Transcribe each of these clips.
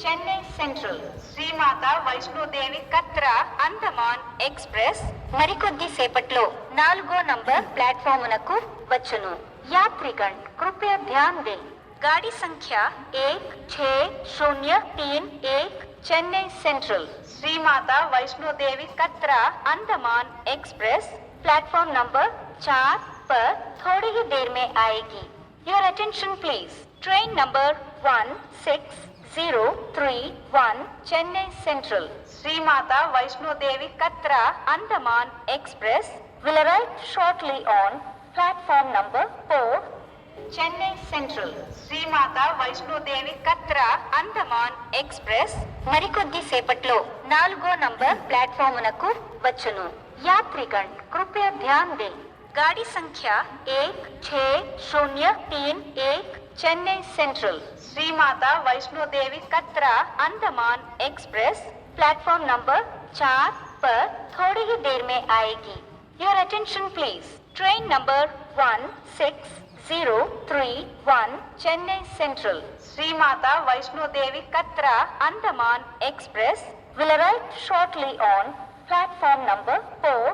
Chennai central Shri Mata Vaishno Devi Katra Andaman express మరికొద్ది సేపట్లో 4వ నంబర్ ప్లాట్ఫామునకు వచ్చును. యాత్రిగण कृपया ध्यान दें. गाड़ी संख्या 1603 Chennai central Shri Mata Vaishno Devi Katra Andaman express platform number 4 पर थोड़ी ही देर में आएगी. Your attention please. Train number 1603 Chennai central Shri Mata Vaishno Devi Katra Andaman express will arrive shortly on platform number 4. Chennai central Shri Mata Vaishno Devi Katra Andaman express మరికొద్ది సేపట్లో 4వ నంబర్ ప్లాట్ఫామునకు వచ్చును. యాత్రిగण कृपया ध्यान दें. गाड़ी संख्या 1603 Chennai central Shri Mata Vaishno Devi Katra Andaman express platform number 4 पर थोड़ी ही देर में आएगी. Your attention please. Train number 1603 Chennai central Shri Mata Vaishno Devi Katra Andaman express will arrive shortly on platform number 4.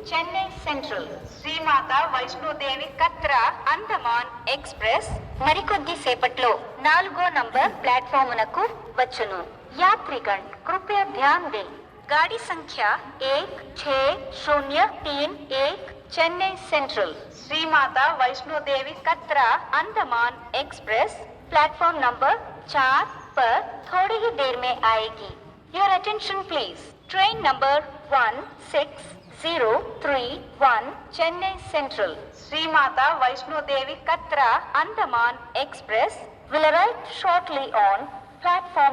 Chennai central Shri Mata Vaishno Devi Katra Andaman express మరికొద్ది సేపట్లో 4వ నంబర్ ప్లాట్ఫామునకు వచ్చును. యాత్రిగण कृपया ध्यान दें. गाड़ी संख्या 1603 Chennai central Shri Mata Vaishno Devi Katra Andaman express platform number 4 पर थोड़ी ही देर में आएगी. Your attention please. Train number 1603 Chennai central Shri Mata Vaishno Devi Katra Andaman express will arrive shortly on platform